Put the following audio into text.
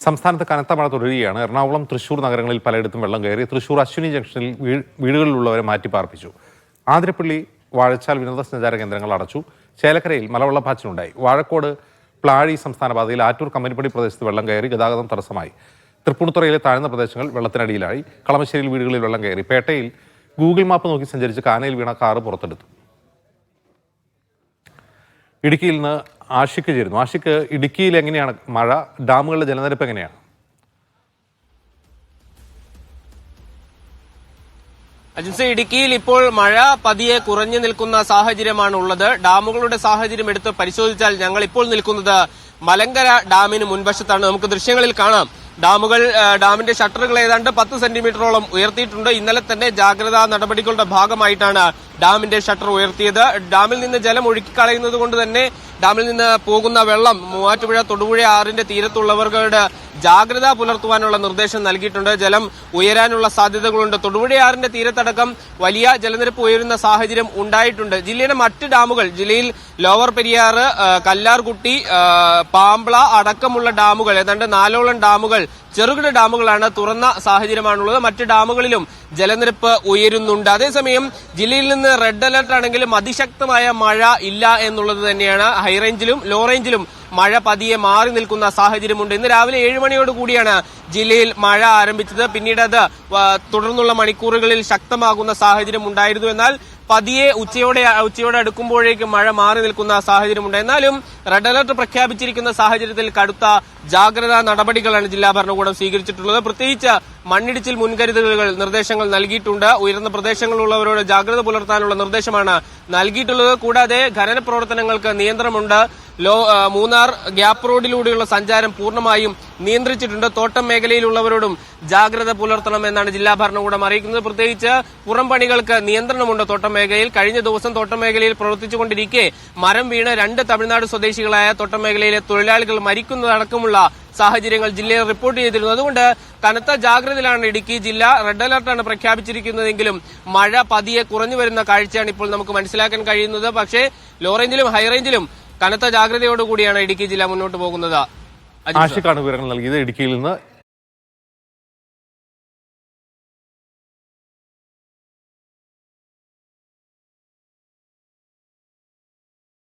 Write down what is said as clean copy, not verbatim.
സംസ്ഥാനത്ത് കനത്ത മഴ തുടരുകയാണ്. എറണാകുളം, തൃശൂർ നഗരങ്ങളിൽ പലയിടത്തും വെള്ളം കയറി. തൃശൂർ അശ്വിനി ജംഗ്ഷനിൽ വീടുകളിലുള്ളവരെ മാറ്റി പാർപ്പിച്ചു. ആതിരപ്പള്ളി, വാഴച്ചാൽ വിനോദസഞ്ചാര കേന്ദ്രങ്ങൾ അടച്ചു. ചേലക്കരയിൽ മലവെള്ളപ്പാച്ചിലുണ്ടായി. വാഴക്കോട്, പ്ലാഴി സംസ്ഥാന പാതയിൽ ആറ്റൂർ കമ്പനിപ്പടി പ്രദേശത്ത് വെള്ളം കയറി ഗതാഗതം തടസ്സമായി. തൃപ്പൂണിത്തുറയിലെ താഴ്ന്ന പ്രദേശങ്ങൾ വെള്ളത്തിനടിയിലായി. കളമശ്ശേരിയിൽ വീടുകളിൽ വെള്ളം കയറി. പേട്ടയിൽ ഗൂഗിൾ മാപ്പ് നോക്കി സഞ്ചരിച്ച് കാനയിൽ വീണ കാറ് പുറത്തെടുത്തു. ഇടുക്കിയിൽ നിന്ന് ആഷിക്ക് ചേരുന്നു. ആഷിക്ക്, ഇടുക്കിയിൽ എങ്ങനെയാണ് മഴ? ഡാമുകളിലെ ജലനിരപ്പ് എങ്ങനെയാണ്? അജിൻസെ, ഇടുക്കിയിൽ ഇപ്പോൾ മഴ പതിയെ കുറഞ്ഞു നിൽക്കുന്ന സാഹചര്യമാണ് ഉള്ളത്. ഡാമുകളുടെ സാഹചര്യം എടുത്ത് പരിശോധിച്ചാൽ ഞങ്ങൾ ഇപ്പോൾ നിൽക്കുന്നത് മലങ്കര ഡാമിന് മുൻവശത്താണ്. നമുക്ക് ദൃശ്യങ്ങളിൽ കാണാം, ഡാമിന്റെ ഷട്ടറുകൾ ഏതാണ്ട് 10 സെന്റിമീറ്ററോളം ഉയർത്തിയിട്ടുണ്ട്. ഇന്നലെ തന്നെ ജാഗ്രതാ നടപടികളുടെ ഭാഗമായിട്ടാണ് ഡാമിന്റെ ഷട്ടർ ഉയർത്തിയത്. ഡാമിൽ നിന്ന് ജലം ഒഴുക്കിക്കളയുന്നത് കൊണ്ട് തന്നെ ഡാമിൽ നിന്ന് പോകുന്ന വെള്ളം മൂവാറ്റുപുഴ, തൊടുപുഴ ആറിന്റെ തീരത്തുള്ളവരുടെ ജാഗ്രത പുലർത്തുവാനുള്ള നിർദ്ദേശം നൽകിയിട്ടുണ്ട്. ജലം ഉയരാനുള്ള സാധ്യതകളുണ്ട്. തൊടുപുഴ ആറിന്റെ തീരത്തടക്കം വലിയ ജലനിരപ്പ് ഉയരുന്ന സാഹചര്യം ഉണ്ടായിട്ടുണ്ട്. ജില്ലയുടെ മറ്റ് ഡാമുകൾ, ജില്ലയിൽ ലോവർ പെരിയാർ, കല്ലാർകുട്ടി, പാമ്പ്ള അടക്കമുള്ള ഡാമുകൾ, ഏതാണ്ട് 4ഓളം ഡാമുകൾ ചെറുകിട ഡാമുകളാണ്, തുറന്ന സാഹചര്യമാണുള്ളത്. മറ്റ് ഡാമുകളിലും ജലനിരപ്പ് ഉയരുന്നുണ്ട്. അതേസമയം ജില്ലയിൽ നിന്ന് റെഡ് അലർട്ട് ആണെങ്കിലും അതിശക്തമായ മഴ ഇല്ല എന്നുള്ളത് തന്നെയാണ്. ഹൈറേഞ്ചിലും ലോ റേഞ്ചിലും മഴ പതിയെ മാറി നിൽക്കുന്ന സാഹചര്യമുണ്ട്. ഇന്ന് രാവിലെ 7 മണിയോടുകൂടിയാണ് ജില്ലയിൽ മഴ ആരംഭിച്ചത്. പിന്നീട് അത് തുടർന്നുള്ള മണിക്കൂറുകളിൽ ശക്തമാകുന്ന സാഹചര്യം ഉണ്ടായിരുന്നു. എന്നാൽ പതിയെ ഉച്ചയോടെ അടുക്കുമ്പോഴേക്കും മഴ മാറി നിൽക്കുന്ന സാഹചര്യമുണ്ട്. എന്നാലും റെഡ് അലർട്ട് പ്രഖ്യാപിച്ചിരിക്കുന്ന സാഹചര്യത്തിൽ കടുത്ത ജാഗ്രതാ നടപടികളാണ് ജില്ലാ ഭരണകൂടം സ്വീകരിച്ചിട്ടുള്ളത്. പ്രത്യേകിച്ച് മണ്ണിടിച്ചിൽ മുൻകരുതലുകൾ നിർദ്ദേശങ്ങൾ നൽകിയിട്ടുണ്ട്. ഉയർന്ന പ്രദേശങ്ങളിലുള്ളവരോട് ജാഗ്രത പുലർത്താനുള്ള നിർദ്ദേശമാണ് നൽകിയിട്ടുള്ളത്. കൂടാതെ ഖനന പ്രവർത്തനങ്ങൾക്ക് നിയന്ത്രണമുണ്ട്. മൂന്നാർ ഗ്യാപ്പ് റോഡിലൂടെയുള്ള സഞ്ചാരം പൂർണ്ണമായും നിയന്ത്രിച്ചിട്ടുണ്ട്. തോട്ടം മേഖലയിലുള്ളവരോടും ജാഗ്രത പുലർത്തണം എന്നാണ് ജില്ലാ ഭരണകൂടം അറിയിക്കുന്നത്. പ്രത്യേകിച്ച് പുറം പണികൾക്ക് നിയന്ത്രണമുണ്ട് തോട്ടം മേഖലയിൽ. കഴിഞ്ഞ ദിവസം തോട്ടം മേഖലയിൽ പ്രവർത്തിച്ചുകൊണ്ടിരിക്കെ മരം വീണ് 2 തമിഴ്നാട് സ്വദേശികളായ തോട്ടം മേഖലയിലെ തൊഴിലാളികൾ മരിക്കുന്നതടക്കമുള്ള സാഹചര്യങ്ങൾ ജില്ലയിൽ റിപ്പോർട്ട് ചെയ്തിരുന്നു. അതുകൊണ്ട് കനത്ത ജാഗ്രതയിലാണ് ഇടുക്കി ജില്ല. റെഡ് അലർട്ടാണ് പ്രഖ്യാപിച്ചിരിക്കുന്നതെങ്കിലും മഴ പതിയെ കുറഞ്ഞു വരുന്ന കാഴ്ചയാണ് ഇപ്പോൾ നമുക്ക് മനസ്സിലാക്കാൻ കഴിയുന്നത്. പക്ഷേ ലോ റേഞ്ചിലും ഹൈ റേഞ്ചിലും കനത്ത ജാഗ്രതയോടുകൂടിയാണ് ഇടുക്കി ജില്ല മുന്നോട്ട് പോകുന്നത്. ആഷിക്കാണ് വിവരങ്ങൾ നൽകിയത് ഇടുക്കിയിൽ നിന്ന്.